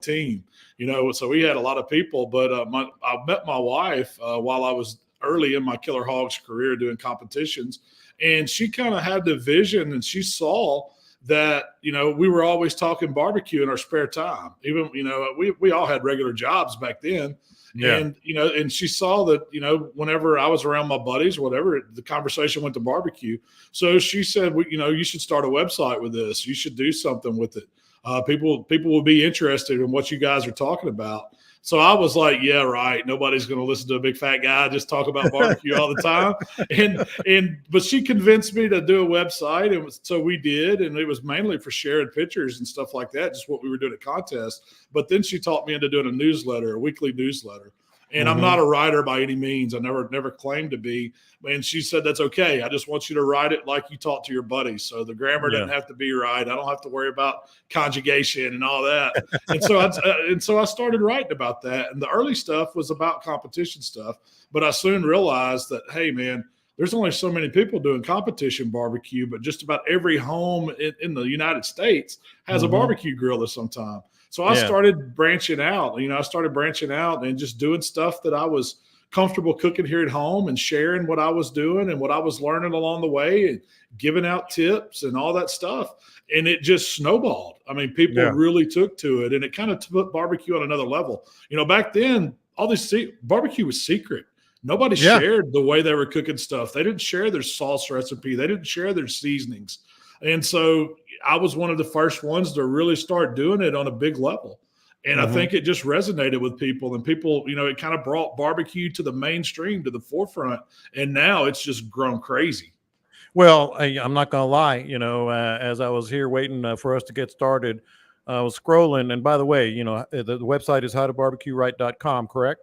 team, so we had a lot of people. But I met my wife while I was early in my Killer Hogs career doing competitions, and she kind of had the vision, and she saw that we were always talking barbecue in our spare time. Even we all had regular jobs back then. Yeah. And and she saw that whenever I was around my buddies or whatever, the conversation went to barbecue. So she said, you should start a website with this. You should do something with it. People will be interested in what you guys are talking about. So I was like, yeah, right. Nobody's going to listen to a big fat guy just talk about barbecue all the time. But she convinced me to do a website, and so we did, and it was mainly for sharing pictures and stuff like that, just what we were doing at contests. But then she taught me into doing a newsletter, a weekly newsletter. And I'm not a writer by any means. I never claimed to be. And she said, that's okay. I just want you to write it like you talk to your buddies. So the grammar doesn't have to be right. I don't have to worry about conjugation and all that. And so I started writing about that. And the early stuff was about competition stuff. But I soon realized that, hey, man, there's only so many people doing competition barbecue, but just about every home in the United States has a barbecue grill of some time. So I started branching out. I started branching out and just doing stuff that I was comfortable cooking here at home and sharing what I was doing and what I was learning along the way and giving out tips and all that stuff. And it just snowballed. I mean, people really took to it, and it kind of put barbecue on another level. Back then, all this barbecue was secret. Nobody shared the way they were cooking stuff. They didn't share their sauce recipe. They didn't share their seasonings. And so I was one of the first ones to really start doing it on a big level. And I think it just resonated with people, and people, it kind of brought barbecue to the mainstream, to the forefront. And now it's just grown crazy. Well, I'm not going to lie, as I was here waiting for us to get started, I was scrolling. And by the way, the website is howtobarbecueright.com, correct?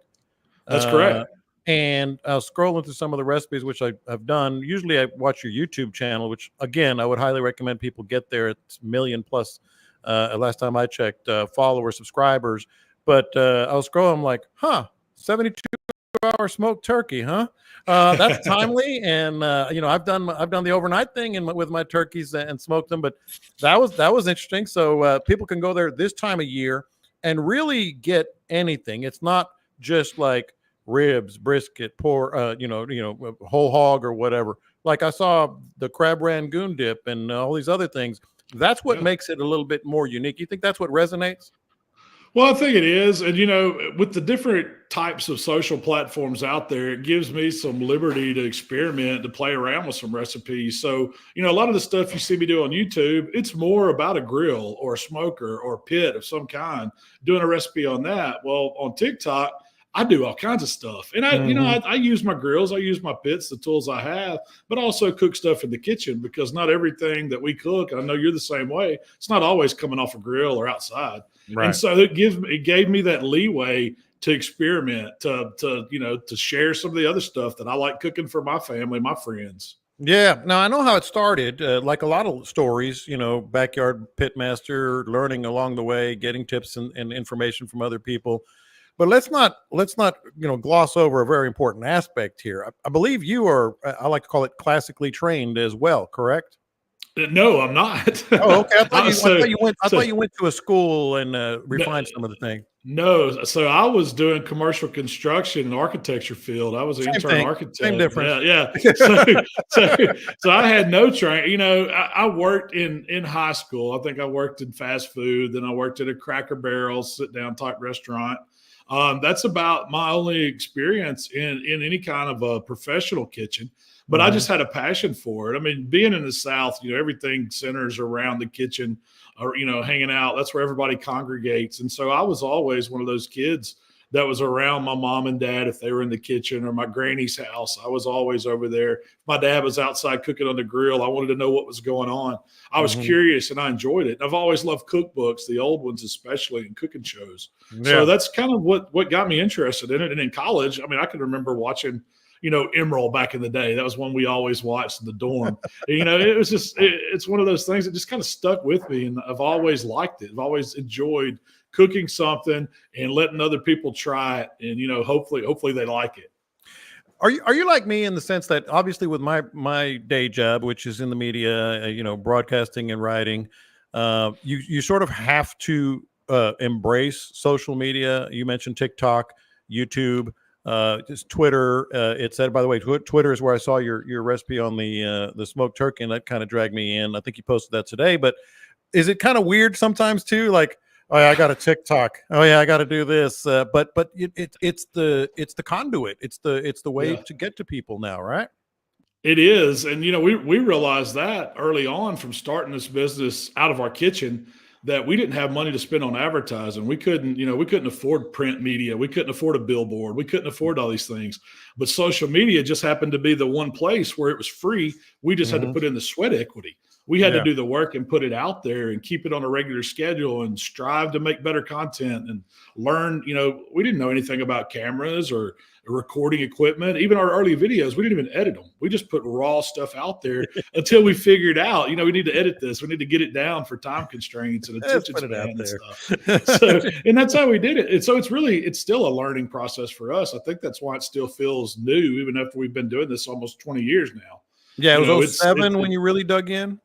That's correct. And I was scrolling through some of the recipes, which I've done. Usually I watch your YouTube channel, which, again, I would highly recommend people get there. It's 1 million plus, last time I checked, followers, subscribers. But I was scrolling, I'm like, 72-hour smoked turkey, huh? That's timely. And, I've done the overnight thing with my turkeys and smoked them. But that was interesting. So people can go there this time of year and really get anything. It's not just like ribs, brisket, whole hog or whatever. Like I saw the crab rangoon dip and all these other things. That's what makes it a little bit more unique. You think that's what resonates? Well, I think it is. And, with the different types of social platforms out there, it gives me some liberty to experiment, to play around with some recipes. So, a lot of the stuff you see me do on YouTube, it's more about a grill or a smoker or a pit of some kind, doing a recipe on that. Well, on TikTok, I do all kinds of stuff. And I use my grills, I use my pits, the tools I have, but also cook stuff in the kitchen, because not everything that we cook, I know you're the same way, it's not always coming off a grill or outside. Right. And so it gave me that leeway to experiment, to share some of the other stuff that I like cooking for my family, my friends. Yeah. Now I know how it started, like a lot of stories, backyard pitmaster, learning along the way, getting tips and information from other people. But let's not gloss over a very important aspect here. I believe you are, I like to call it, classically trained as well, correct? No, I'm not. Oh, okay. I thought you went to a school and refined some of the things. No, so I was doing commercial construction and architecture field. I was an intern architect. Same difference. Yeah. So I had no training. I worked in high school. I think I worked in fast food. Then I worked at a Cracker Barrel sit-down type restaurant. That's about my only experience in any kind of a professional kitchen. But I just had a passion for it. I mean, being in the South, everything centers around the kitchen or, hanging out. That's where everybody congregates. And so I was always one of those kids that was around my mom and dad if they were in the kitchen, or my granny's house. I was always over there. My dad was outside cooking on the grill. I wanted to know what was going on. I was curious, and I enjoyed it. And I've always loved cookbooks, the old ones especially, and cooking shows. Yeah. So that's kind of what got me interested in it. And in college, I mean, I can remember watching Emerald back in the day. That was one we always watched in the dorm. It was just, it's one of those things that just kind of stuck with me. And I've always liked it. I've always enjoyed cooking something and letting other people try it. And, hopefully they like it. Are you like me in the sense that obviously with my day job, which is in the media, broadcasting and writing, you sort of have to embrace social media. You mentioned TikTok, YouTube, just Twitter. It said, by the way, Twitter is where I saw your recipe on the smoked turkey, and that kind of dragged me in. I think you posted that today. But is it kind of weird sometimes too? Like, oh yeah, I got a TikTok. Oh yeah, I got to do this. But it's the conduit. It's the way Yeah. to get to people now, right? It is. And, we realized that early on from starting this business out of our kitchen that we didn't have money to spend on advertising. We couldn't afford print media. We couldn't afford a billboard. We couldn't afford all these things. But social media just happened to be the one place where it was free. We just had to put in the sweat equity. We had to do the work and put it out there and keep it on a regular schedule and strive to make better content and learn. We didn't know anything about cameras or recording equipment. Even our early videos, we didn't even edit them. We just put raw stuff out there until we figured out, we need to edit this. We need to get it down for time constraints and attention span and stuff. So, and that's how we did it. And so it's still a learning process for us. I think that's why it still feels new, even after we've been doing this almost 20 years now. Yeah, it was 07 when you really dug in.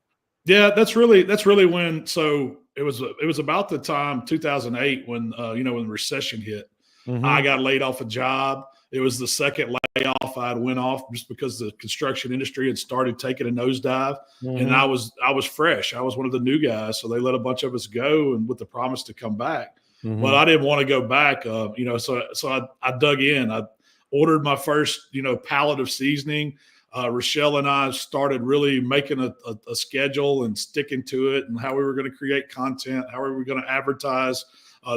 Yeah, that's really when. So it was about the time 2008 when when the recession hit. I got laid off a job. It was the second layoff I'd went off just because the construction industry had started taking a nosedive, and I was fresh. I was one of the new guys, so they let a bunch of us go, and with the promise to come back. But I didn't want to go back. So I dug in. I ordered my first pallet of seasoning. Rochelle and I started really making a schedule and sticking to it, and how we were going to create content, how we were going to advertise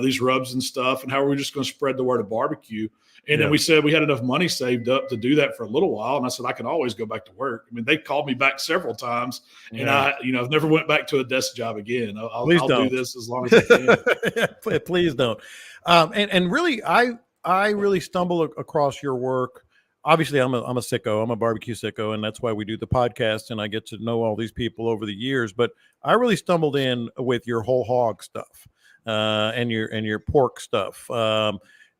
these rubs and stuff, and how we were just going to spread the word of barbecue. And then we said we had enough money saved up to do that for a little while. And I said, I can always go back to work. I mean, they called me back several times, and I've never went back to a desk job again. I'll do this as long as I can. Please don't. And really, I really stumble across your work. Obviously, I'm a sicko. I'm a barbecue sicko, and that's why we do the podcast, and I get to know all these people over the years. But I really stumbled in with your whole hog stuff and your pork stuff.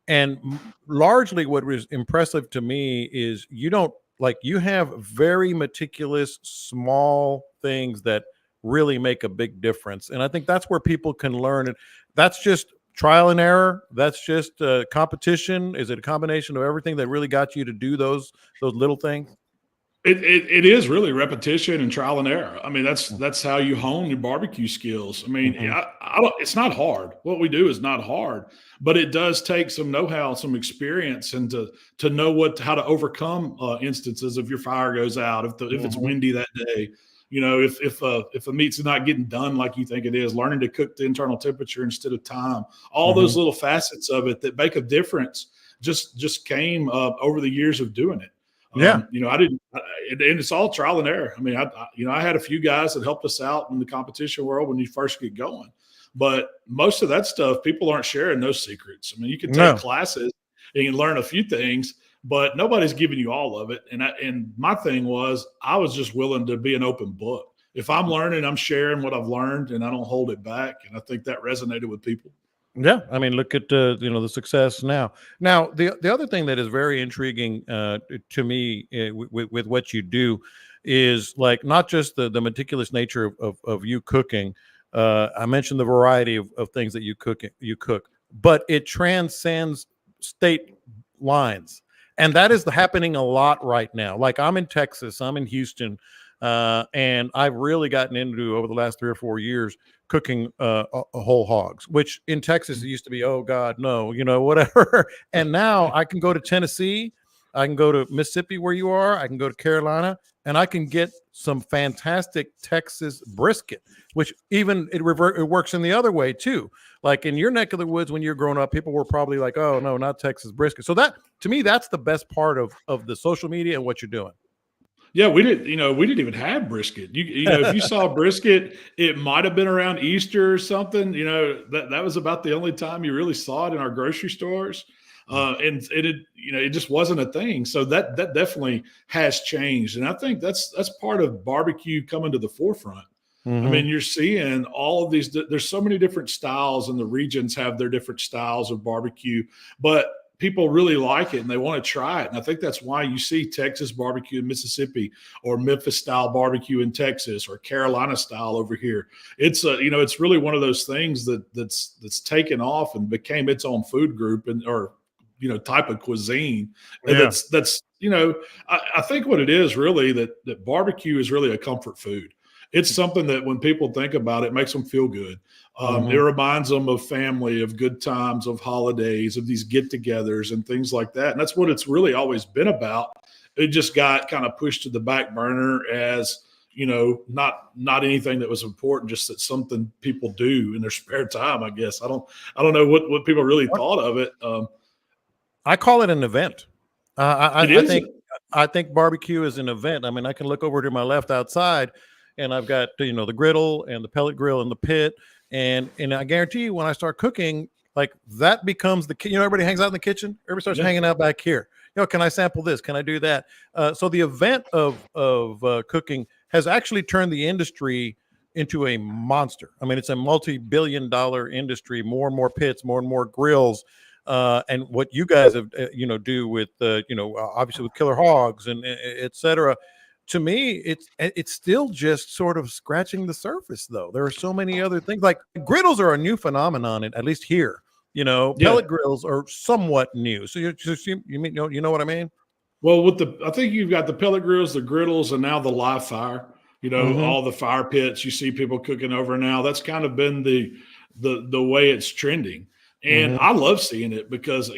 And largely what was impressive to me is you have very meticulous, small things that really make a big difference. And I think that's where people can learn. And that's just trial and error. That's just competition. Is it a combination of everything that really got you to do those little things? It is really repetition and trial and error. I mean, that's how you hone your barbecue skills. I mean, it's not hard. What we do is not hard, but it does take some know-how, some experience, and to know how to overcome instances if your fire goes out, if it's windy that day, if a meat's not getting done like you think it is, learning to cook the internal temperature instead of time, all those little facets of it that make a difference just came over the years of doing it. And it's all trial and error. I mean, I had a few guys that helped us out in the competition world when you first get going, but most of that stuff, people aren't sharing those secrets. I mean, you can take classes and you can learn a few things, but nobody's giving you all of it. And my thing was, I was just willing to be an open book. If I'm learning, I'm sharing what I've learned, and I don't hold it back. And I think that resonated with people. Yeah, I mean, look at the success now. Now, the other thing that is very intriguing to me with what you do is like not just the meticulous nature of you cooking. I mentioned the variety of things that you cook, but it transcends state lines, and that is happening a lot right now. Like I'm in Texas, I'm in Houston, and I've really gotten into over the last 3 or 4 years cooking whole hogs, which in Texas it used to be, oh God, no, whatever. And now I can go to Tennessee, I can go to Mississippi where you are, I can go to Carolina, and I can get some fantastic Texas brisket, which even it works in the other way too. Like in your neck of the woods when you're growing up, people were probably like, oh no, not Texas brisket. So that to me, that's the best part of the social media and what you're doing. Yeah, we didn't even have brisket. If you saw brisket, it might have been around Easter or something. That was about the only time you really saw it in our grocery stores. And it just wasn't a thing. So that definitely has changed. And I think that's part of barbecue coming to the forefront. I mean, you're seeing all of these, there's so many different styles, and the regions have their different styles of barbecue, but people really like it and they want to try it. And I think that's why you see Texas barbecue in Mississippi, or Memphis style barbecue in Texas, or Carolina style over here. It's it's really one of those things that's taken off and became its own food group, and or type of cuisine. And Yeah. that's I think what it is really, that barbecue is really a comfort food. It's something that when people think about it, makes them feel good. It reminds them of family, of good times, of holidays, of these get-togethers and things like that. And that's what it's really always been about. It just got kind of pushed to the back burner as not anything that was important, just that something people do in their spare time. I guess I don't know what people really thought of it. I call it an event. It I think barbecue is an event. I mean, I can look over to my left outside, and I've got the griddle and the pellet grill and the pit, and I guarantee you, when I start cooking, like that becomes everybody hangs out in the kitchen. Everybody starts hanging out back here. Can I sample this? Can I do that? So the event of cooking has actually turned the industry into a monster. I mean, it's a multi-billion-dollar industry. More and more pits, more and more grills. And what you guys have, do with, obviously with Killer Hogs and et cetera, to me, it's still just sort of scratching the surface, though. There are so many other things. Like griddles are a new phenomenon, at least here. Pellet grills are somewhat new. So you mean, you know what I mean? Well, I think you've got the pellet grills, the griddles, and now the live fire. All the fire pits you see people cooking over now. That's kind of been the way it's trending. And I love seeing it because,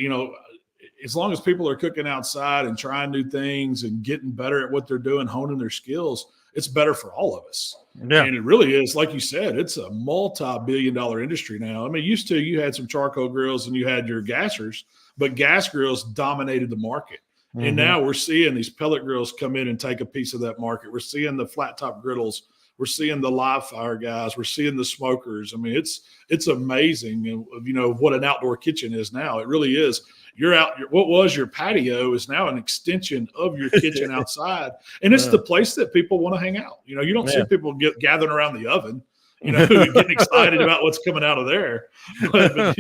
as long as people are cooking outside and trying new things and getting better at what they're doing, honing their skills, it's better for all of us. Yeah. And it really is, like you said, it's a multi-billion-dollar industry now. I mean, used to, you had some charcoal grills and you had your gassers, but gas grills dominated the market. And now we're seeing these pellet grills come in and take a piece of that market. We're seeing the flat top griddles. We're seeing the live fire guys. We're seeing the smokers. I mean, it's amazing, what an outdoor kitchen is now. It really is. You're out. What was your patio is now an extension of your kitchen outside, and it's the place that people want to hang out. You don't see people gathering around the oven, getting excited about what's coming out of there. But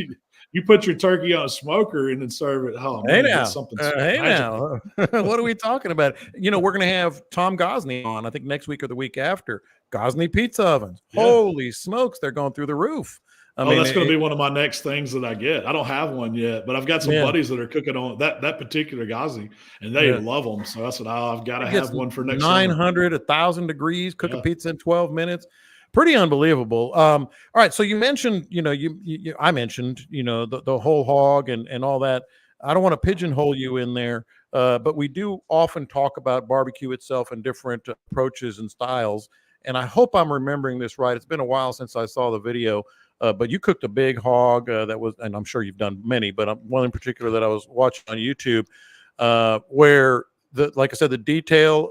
you put your turkey on a smoker and then serve it. Oh, man, now, what are we talking about? We're going to have Tom Gosney on, I think next week or the week after. Gosney pizza ovens. Yeah. Holy smokes, they're going through the roof. That's going to be one of my next things that I get. I don't have one yet, but I've got some buddies that are cooking on that particular Gosney, and they love them. So I said, I've got to have one for next 900, 1,000 degrees, cook a pizza in 12 minutes. Pretty unbelievable. All right. So you mentioned, I mentioned, the whole hog and all that. I don't want to pigeonhole you in there, but we do often talk about barbecue itself and different approaches and styles. And I hope I'm remembering this right. It's been a while since I saw the video, but you cooked a big hog that was, and I'm sure you've done many, but one in particular that I was watching on YouTube, where like I said, the detail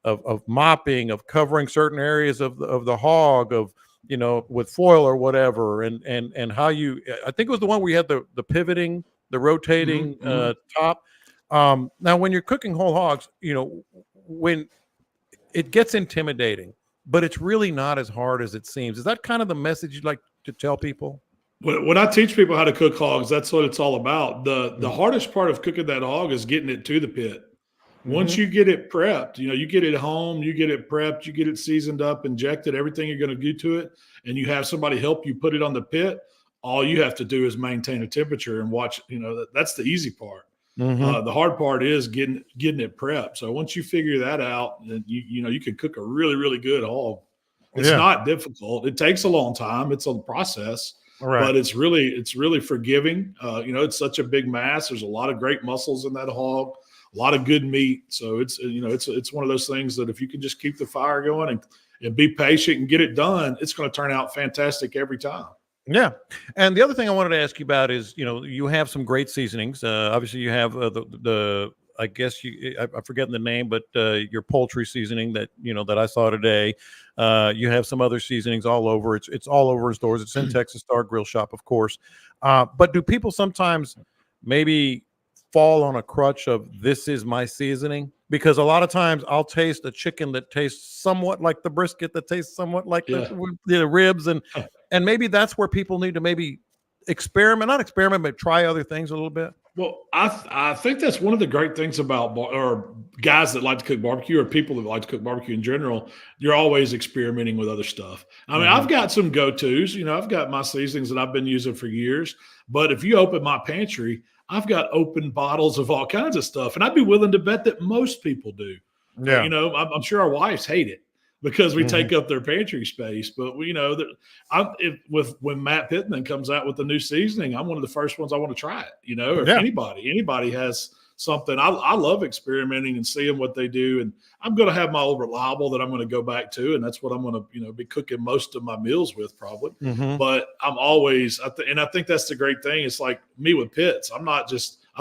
of mopping, of covering certain areas of the hog, of with foil or whatever, and how I think it was the one where you had the pivoting, the rotating top. Now, when you're cooking whole hogs, when it gets intimidating, but it's really not as hard as it seems. Is that kind of the message you'd like to tell people? When I teach people how to cook hogs, that's what it's all about. The hardest part of cooking that hog is getting it to the pit. Once you get it prepped, you get it home, you get it prepped, you get it seasoned up, injected, everything you're going to do to it, and you have somebody help you put it on the pit, all you have to do is maintain a temperature and watch. That's the easy part. The hard part is getting it prepped. So once you figure that out, then you can cook a really, really good hog. It's not difficult. It takes a long time. It's a process, but it's really forgiving. It's such a big mass. There's a lot of great muscles in that hog, a lot of good meat. So it's one of those things that if you can just keep the fire going and be patient and get it done, it's going to turn out fantastic every time. Yeah. And the other thing I wanted to ask you about is, you have some great seasonings. Obviously you have I guess I'm forgetting the name, but your poultry seasoning that I saw today. You have some other seasonings all over. It's all over in stores. It's in Texas Star Grill Shop, of course. But do people sometimes maybe fall on a crutch of this is my seasoning? Because a lot of times I'll taste a chicken that tastes somewhat like the brisket, that tastes somewhat like the ribs, and maybe that's where people need to maybe not experiment, but try other things a little bit. Well, I think that's one of the great things about or guys that like to cook barbecue or people that like to cook barbecue in general. You're always experimenting with other stuff. I mean, Hmm. I've got some go-tos. I've got my seasonings that I've been using for years. But if you open my pantry, I've got open bottles of all kinds of stuff, and I'd be willing to bet that most people do. Yeah. I'm sure our wives hate it because we Hmm. take up their pantry space. But when Matt Pittman comes out with the new seasoning, I'm one of the first ones I want to try it. Or if Yeah. anybody has something, I love experimenting and seeing what they do. And I'm going to have my old reliable that I'm going to go back to, and that's what I'm going to be cooking most of my meals with probably. Hmm. But I'm always, and I think that's the great thing. It's like me with pits. I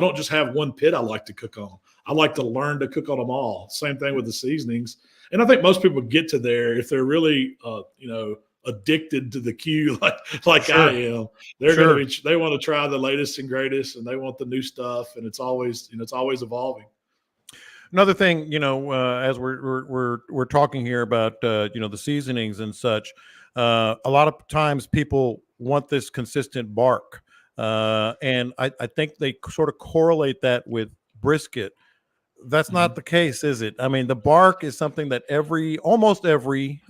don't just have one pit I like to cook on. I like to learn to cook on them all. Same thing with the seasonings. And I think most people get to there if they're really, addicted to the queue like I Sure. am. Sure. They want to try the latest and greatest, and they want the new stuff, and it's always evolving. Another thing, as we're talking here about the seasonings and such, a lot of times people want this consistent bark, and I think they sort of correlate that with brisket. That's not Mhm. the case, is it? I mean, the bark is something that almost every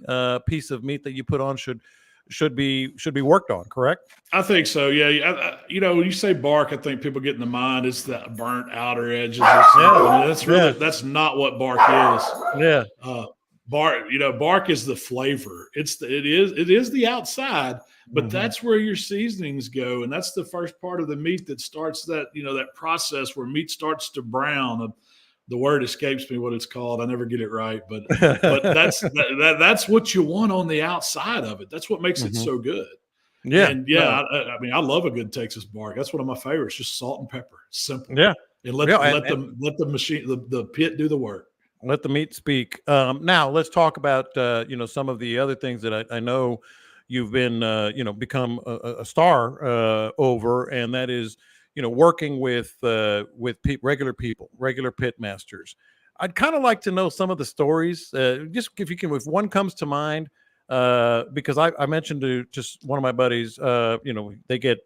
piece of meat that you put on should be worked on. Correct? I think so. Yeah. When you say bark, I think people get in the mind it's that burnt outer edges or something. Yeah. And Yeah. that's not what bark is. Yeah. Uh, bark is the flavor. It is the outside, but Hmm. that's where your seasonings go, and that's the first part of the meat that starts that process where meat starts to brown. The word escapes me what it's called. I never get it right, but that's what you want on the outside of it. That's what makes it Hmm. so good. Yeah. And No. yeah, I mean, I love a good Texas bark. That's one of my favorites. Just salt and pepper, simple, Yeah. and Yeah. let the machine the pit do the work. Let the meat speak. Now let's talk about some of the other things that I know you've been become a star over, and that is working with regular people, regular pit masters. I'd kind of like to know some of the stories, just if you can, if one comes to mind, because I mentioned to just one of my buddies, they get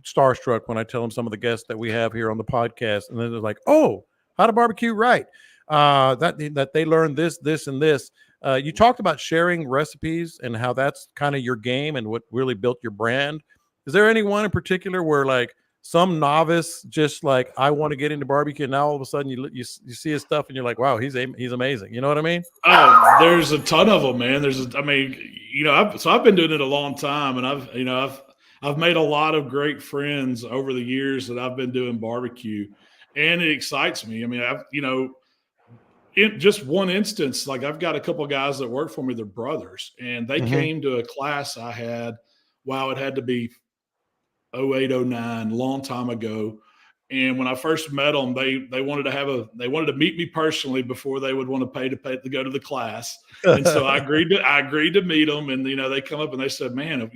starstruck when I tell them some of the guests that we have here on the podcast, and then they're like, "Oh, how to barbecue right." That they learned this, and this. You talked about sharing recipes and how that's kind of your game and what really built your brand. Is there anyone in particular where like some novice just like I want to get into barbecue, and now all of a sudden you see his stuff and you're like, wow, he's amazing. You know what I mean? Oh, there's a ton of them, man. I mean, I've been doing it a long time, and I've made a lot of great friends over the years that I've been doing barbecue, and it excites me. I mean, in just one instance, like I've got a couple of guys that work for me, they're brothers, and they Hmm. came to a class I had. Wow, it had to be '08, '09, long time ago. And when I first met them, they wanted to meet me personally before they would want to pay to go to the class. And so I agreed to meet them. And they come up and they said, "Man,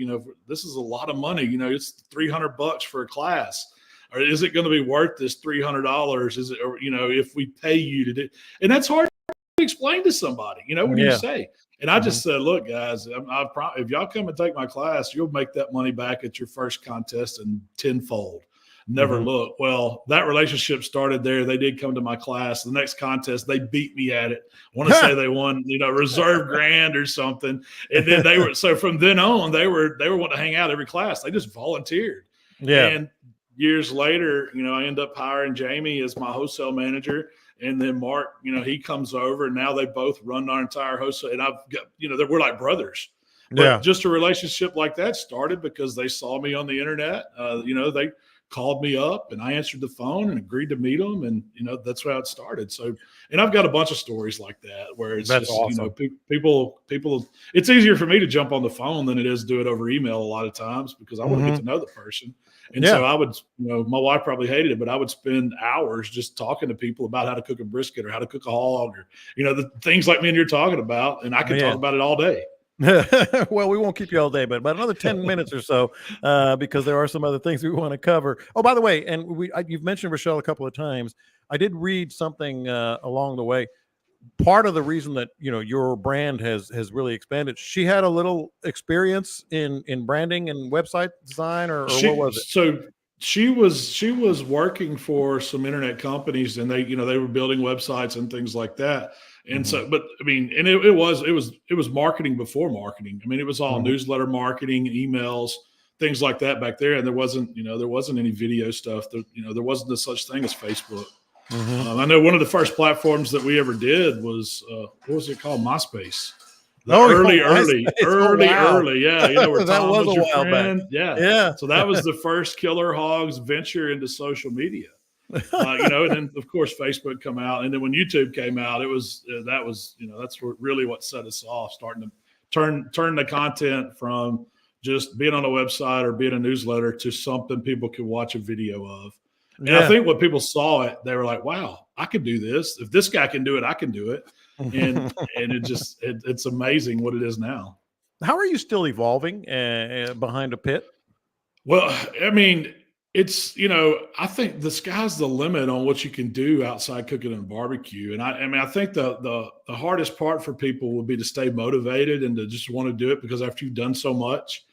this is a lot of money. It's $300 for a class. Or is it going to be worth this $300? Is it, or if we pay you to do?" And that's hard to explain to somebody. What do you Yeah. say? And I Hmm. just said, "Look, guys, if y'all come and take my class, you'll make that money back at your first contest and tenfold." Never Hmm. look. Well, that relationship started there. They did come to my class. The next contest, they beat me at it. I want to say they won, reserve grand or something. And then so from then on, they were wanting to hang out every class. They just volunteered. Yeah. And years later, I end up hiring Jamie as my wholesale manager. And then Mark, he comes over, and now they both run our entire wholesale. And I've got, we're like brothers. But Yeah. just a relationship like that started because they saw me on the internet. They called me up, and I answered the phone and agreed to meet them, and that's how it started. So, and I've got a bunch of stories like that where it's That's just awesome. people. It's easier for me to jump on the phone than it is to do it over email a lot of times because I want to get Hmm. to know the person. And Yeah. so I would, my wife probably hated it, but I would spend hours just talking to people about how to cook a brisket or how to cook a hog or, the things like me and you're talking about. And I could Yeah. talk about it all day. Well, we won't keep you all day, but about another 10 minutes or so, because there are some other things we want to cover. Oh, by the way, and you've mentioned Rochelle a couple of times. I did read something along the way. Part of the reason that your brand has really expanded, she had a little experience in branding and website design, or what She was it? so She was working for some internet companies, and they were building websites and things like that. And Mm-hmm. so, but I mean, and it was marketing before marketing. I mean, it was all Mm-hmm. newsletter marketing, emails, things like that back there. And there wasn't any video stuff. There wasn't a such thing as Facebook. Mm-hmm. I know one of the first platforms that we ever did was what was it called? MySpace. The Oh, early, MySpace. early, Oh, early, wow. early, yeah. Where That Tom was was a your while back. friend, yeah. Yeah. So that was the first Killer Hogs venture into social media. And then of course Facebook come out, and then when YouTube came out, it was that was that's really what set us off, starting to turn the content from just being on a website or being a newsletter to something people could watch a video of. And I Yeah. think when people saw it, they were like, "Wow, I could do this. If this guy can do it, I can do it." And it's amazing what it is now. How are you still evolving behind a pit? Well, I mean, I think the sky's the limit on what you can do outside cooking and barbecue. And I mean, I think the hardest part for people would be to stay motivated and to just want to do it, because after you've done so much.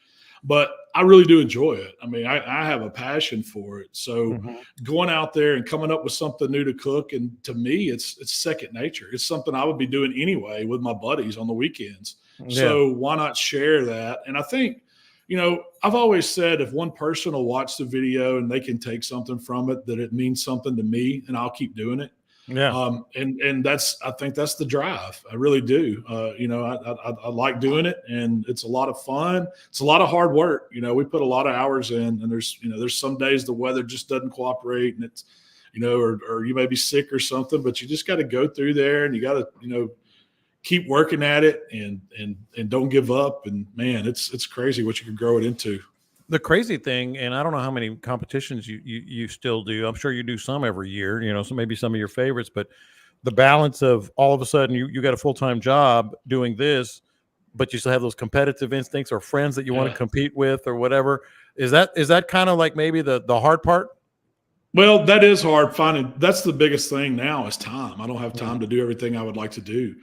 But I really do enjoy it. I mean, I have a passion for it. So Mm-hmm. going out there and coming up with something new to cook, and to me, it's second nature. It's something I would be doing anyway with my buddies on the weekends. Yeah. So why not share that? And I think, I've always said if one person will watch the video and they can take something from it, that it means something to me, and I'll keep doing it. Yeah. And I think that's the drive. I really do. I like doing it, and it's a lot of fun. It's a lot of hard work. We put a lot of hours in, and there's some days the weather just doesn't cooperate, and it's, or you may be sick or something, but you just got to go through there, and you got to, keep working at it, and don't give up. And man, it's crazy what you can grow it into. The crazy thing, and I don't know how many competitions you still do. I'm sure you do some every year, so maybe some of your favorites, but the balance of all of a sudden you got a full-time job doing this, but you still have those competitive instincts or friends that you want to compete with or whatever. Is that kind of like maybe the hard part? Well, that is hard finding. That's the biggest thing now is time. I don't have time to do everything I would like to do.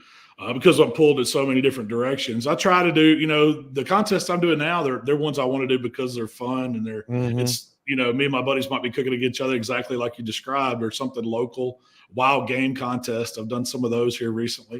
Because I'm pulled in so many different directions. I try to do, the contests I'm doing now, they're ones I want to do because they're fun, and it's, me and my buddies might be cooking against each other exactly like you described, or something local, wild game contest. I've done some of those here recently.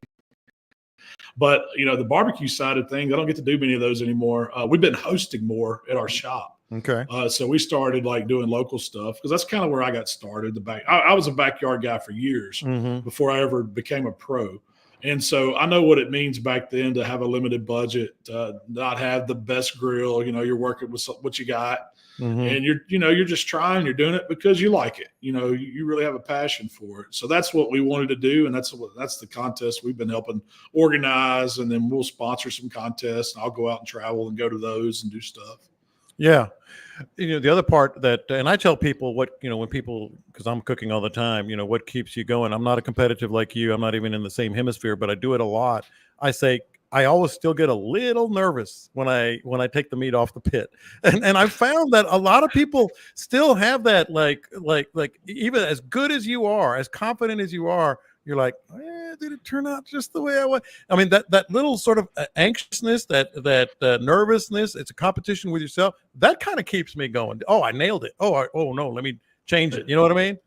But, the barbecue side of things, I don't get to do many of those anymore. We've been hosting more at our shop. Okay. So we started like doing local stuff, because that's kind of where I got started. I was a backyard guy for years before I ever became a pro. And so I know what it means back then to have a limited budget, not have the best grill. You're working with what you got, and you're just trying. You're doing it because you like it. You really have a passion for it. So that's what we wanted to do, and that's the contest we've been helping organize. And then we'll sponsor some contests, and I'll go out and travel and go to those and do stuff. Yeah. The other part that, and I tell people when people, because I'm cooking all the time, what keeps you going? I'm not a competitive like you. I'm not even in the same hemisphere, but I do it a lot. I say, I always still get a little nervous when I take the meat off the pit. And I found that a lot of people still have that, like even as good as you are, as confident as you are, you're like, did it turn out just the way I want? I mean, that little sort of anxiousness, that nervousness, it's a competition with yourself. That kind of keeps me going. Oh, I nailed it. Oh no, let me change it. You know what I mean?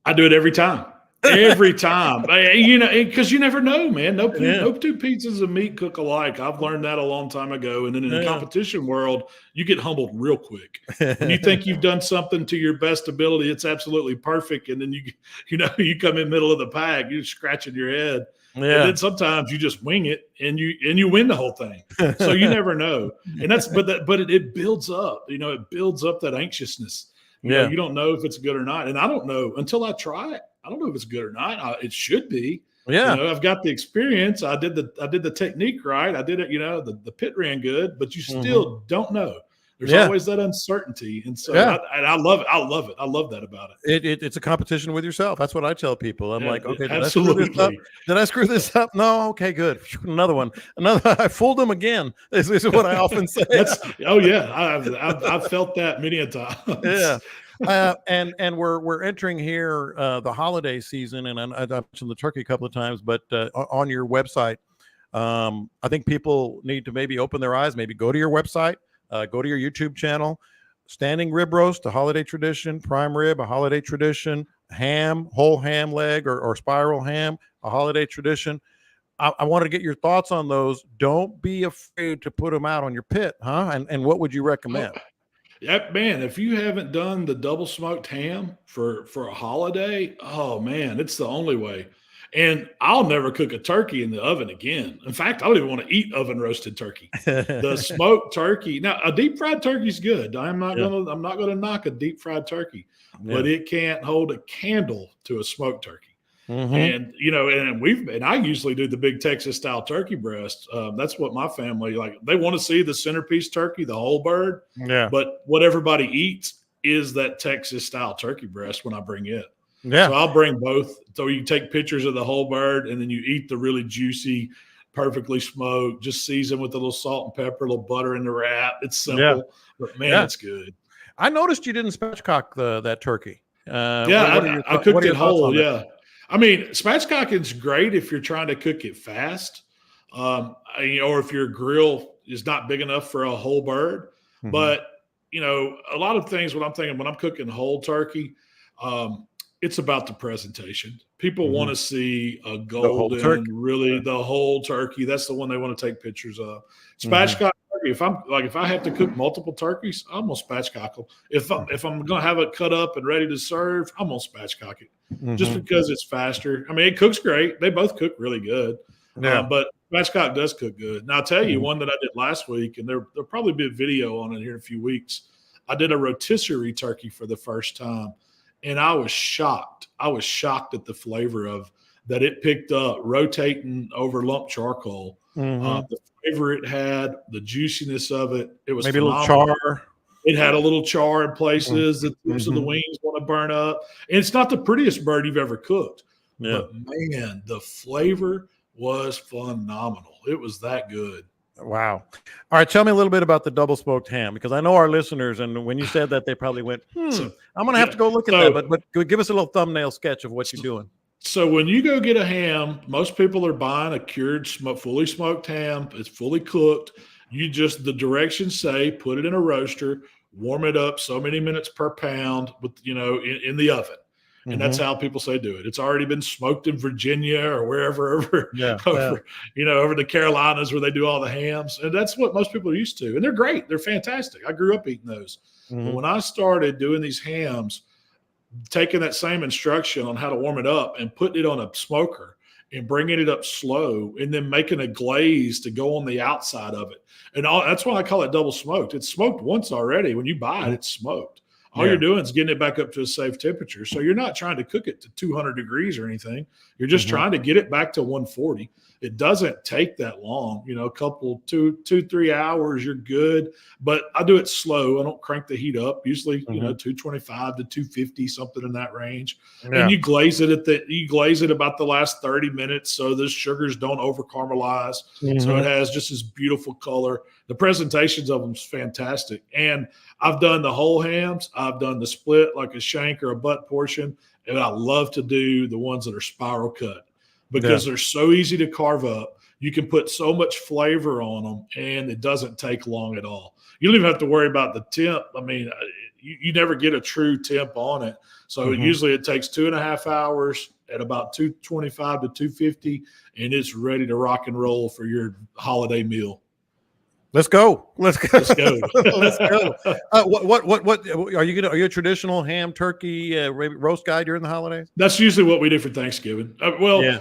I do it every time. Every time, because you never know, man. No two pieces of meat cook alike. I've learned that a long time ago. And then in the competition world, you get humbled real quick. When you think you've done something to your best ability, it's absolutely perfect. And then you come in middle of the pack, you're scratching your head. Yeah. And then sometimes you just wing it and you win the whole thing. So you never know. And but it builds up, it builds up that anxiousness. You don't know if it's good or not. And I don't know until I try it. I don't know if it's good or not. It should be. Yeah. I've got the experience. I did the technique right. I did it, the pit ran good, but you still don't know. There's always that uncertainty. And so I love it. I love it. I love that about it. It's a competition with yourself. That's what I tell people. I'm like, okay, absolutely. Did I screw this up? No. Okay, good. Another one. I fooled them again. This is what I often say. I've felt that many a time. Yeah. And we're entering here the holiday season, and I mentioned the turkey a couple of times, but on your website, I think people need to maybe open their eyes, maybe go to your website, go to your YouTube channel. standing rib roast, a holiday tradition, prime rib, a holiday tradition, ham, whole ham leg or spiral ham, a holiday tradition. I want to get your thoughts on those. Don't be afraid to put them out on your pit, huh? And what would you Oh, recommend? yeah, man, if you haven't done the double smoked ham for a holiday, oh man, it's the only way. And I'll never cook a turkey in the oven again. In fact, I don't even want to eat oven roasted turkey. The smoked turkey. Now, a deep fried turkey is good. Yeah. I'm not gonna knock a deep fried turkey, Yeah. but it can't hold a candle to a smoked turkey. Mm-hmm. And I usually do the big Texas style turkey breast. That's what my family like. They want to see the centerpiece turkey, the whole bird. Yeah. But what everybody eats is that Texas style turkey breast when I bring it. Yeah. So I'll bring both. So you take pictures of the whole bird and then you eat the really juicy, perfectly smoked, just seasoned with a little salt and pepper, a little butter in the wrap. It's simple, but man, it's good. I noticed you didn't spatchcock that turkey. Yeah, I cooked it whole. That? Yeah. I mean, spatchcocking's great if you're trying to cook it fast, or if your grill is not big enough for a whole bird. Mm-hmm. But a lot of things. What I'm thinking when I'm cooking whole turkey, it's about the presentation. People want to see a golden, really the whole turkey. That's the one they want to take pictures of. Spatchcock turkey. If I have to cook multiple turkeys, I'm gonna spatchcock them. If I'm gonna have it cut up and ready to serve, I'm gonna spatchcock it. Just because it's faster. I mean, it cooks great. They both cook really good. Yeah. But spatchcock does cook good. Now I'll tell you one that I did last week, and there'll probably be a video on it here in a few weeks. I did a rotisserie turkey for the first time, and I was shocked. I was shocked at the flavor of that it picked up rotating over lump charcoal. The flavor it had, the juiciness of it. It was maybe phenomenal. A little char. It had a little char in places. The tips of the wings want to burn up. And it's not the prettiest bird you've ever cooked. Yeah. But, man, the flavor was phenomenal. It was that good. Wow. All right. Tell me a little bit about the double smoked ham, because I know our listeners, and when you said that, they probably went, I'm going to have to go look at that. But give us a little thumbnail sketch of what you're doing. So when you go get a ham, most people are buying a cured, fully smoked ham. It's fully cooked. The directions say put it in a roaster, warm it up so many minutes per pound with, in the oven. And that's how people say do it. It's already been smoked in Virginia or wherever over the Carolinas where they do all the hams. And that's what most people are used to. And they're great. They're fantastic. I grew up eating those. But when I started doing these hams, taking that same instruction on how to warm it up and putting it on a smoker and bringing it up slow and then making a glaze to go on the outside of it. And that's why I call it double smoked. It's smoked once already. When you buy it, it's smoked. All you're doing is getting it back up to a safe temperature. So you're not trying to cook it to 200 degrees or anything. You're just trying to get it back to 140. It doesn't take that long, a couple, 2-3 hours, you're good. But I do it slow. I don't crank the heat up. Usually, 225 to 250, something in that range. Yeah. And you glaze it about the last 30 minutes so the sugars don't over caramelize. So it has just this beautiful color. The presentations of them is fantastic. And I've done the whole hams. I've done the split like a shank or a butt portion. And I love to do the ones that are spiral cut because they're so easy to carve up. You can put so much flavor on them, and it doesn't take long at all. You don't even have to worry about the temp. I mean, you never get a true temp on it. So usually it takes 2.5 hours at about 225 to 250, and it's ready to rock and roll for your holiday meal. Let's go. Let's go. Let's go. What are you gonna? Are you a traditional ham turkey roast guy during the holidays? That's usually what we do for Thanksgiving.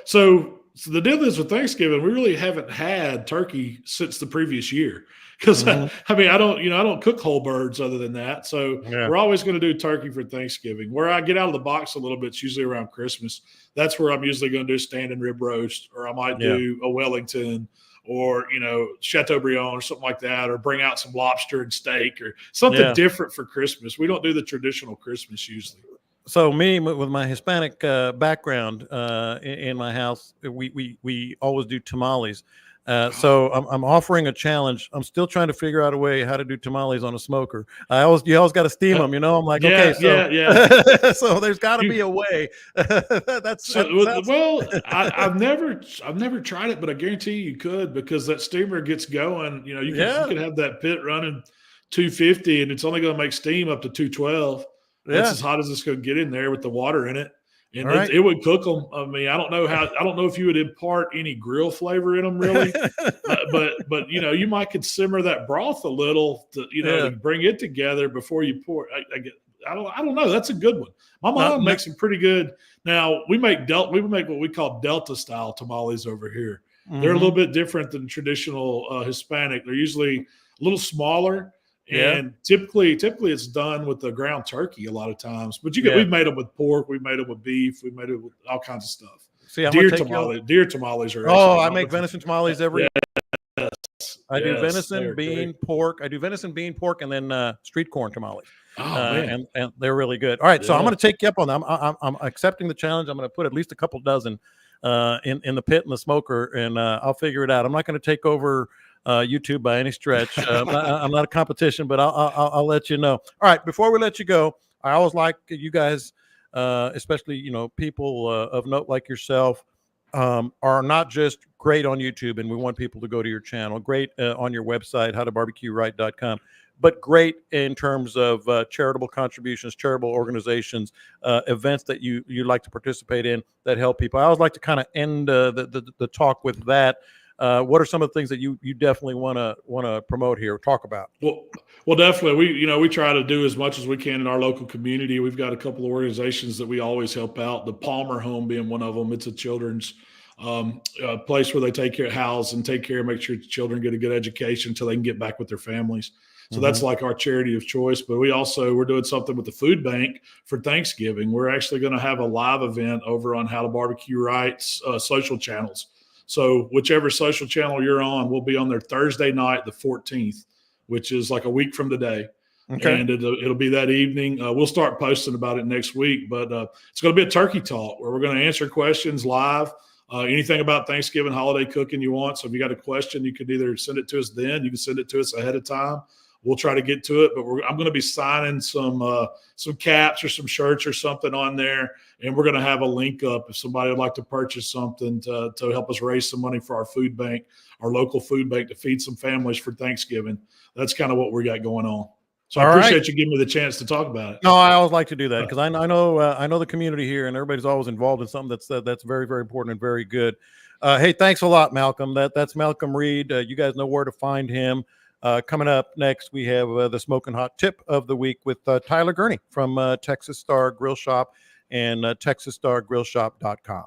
So the deal is with Thanksgiving, we really haven't had turkey since the previous year because I don't cook whole birds other than that. So we're always going to do turkey for Thanksgiving. Where I get out of the box a little bit, it's usually around Christmas. That's where I'm usually going to do standing rib roast, or I might do a Wellington, or Chateaubriand or something like that, or bring out some lobster and steak or something different for Christmas. We don't do the traditional Christmas usually. So me, with my Hispanic background in my house, we always do tamales. So I'm offering a challenge. I'm still trying to figure out a way how to do tamales on a smoker. You always got to steam them, I'm like, so there's got to be a way. I've never tried it, but I guarantee you could, because that steamer gets going. You could have that pit running 250, and it's only going to make steam up to 212. That's Yeah. as hot as it's going to get in there with the water in it. And All right. it would cook them. I mean, I don't know if you would impart any grill flavor in them really, but you might could simmer that broth a little to to bring it together before you pour. I don't know. That's a good one. My mom makes them pretty good. Now we make what we call Delta style tamales over here. Mm-hmm. They're a little bit different than traditional Hispanic. They're usually a little smaller. And typically it's done with the ground turkey a lot of times. But we've made them with pork, we've made them with beef, we've made it with all kinds of stuff. See, deer tamales are. I make venison tamales every year. Yes. I do venison, bean, pork. I do venison, bean, pork, and then street corn tamales. And they're really good. All right, so I'm going to take you up on them. I'm accepting the challenge. I'm going to put at least a couple dozen in the pit and the smoker, and I'll figure it out. I'm not going to take over YouTube by any stretch. I'm not a competition, but I'll let you know. All right, before we let you go, I always like you guys, especially people of note like yourself, are not just great on YouTube, and we want people to go to your channel, great on your website, howtobarbecueright.com, but great in terms of charitable contributions, charitable organizations, events that you like to participate in that help people. I always like to kind of end the talk with that. What are some of the things that you definitely want to promote here, talk about? Well, definitely. We try to do as much as we can in our local community. We've got a couple of organizations that we always help out. The Palmer Home being one of them. It's a children's place where they house and take care, make sure children get a good education until they can get back with their families. So that's like our charity of choice. But we're doing something with the food bank for Thanksgiving. We're actually going to have a live event over on How to Barbecue Right's social channels. So whichever social channel you're on, we'll be on there Thursday night, the 14th, which is like a week from today. Okay. And it'll be that evening. We'll start posting about it next week, but it's going to be a turkey talk where we're going to answer questions live. Anything about Thanksgiving holiday cooking you want. So if you got a question, you can either send it to us then. You can send it to us ahead of time. We'll try to get to it, but I'm going to be signing some caps or some shirts or something on there, and we're going to have a link up if somebody would like to purchase something to help us raise some money for our food bank, our local food bank, to feed some families for Thanksgiving. That's kind of what we got going on. So I appreciate you giving me the chance to talk about it. No, I always like to do that because I know the community here, and everybody's always involved in something that's very, very important and very good. Hey, thanks a lot, Malcom. That's Malcom Reed. You guys know where to find him. Coming up next, we have the Smoking Hot Tip of the Week with Tyler Gurney from Texas Star Grill Shop and TexasStarGrillShop.com.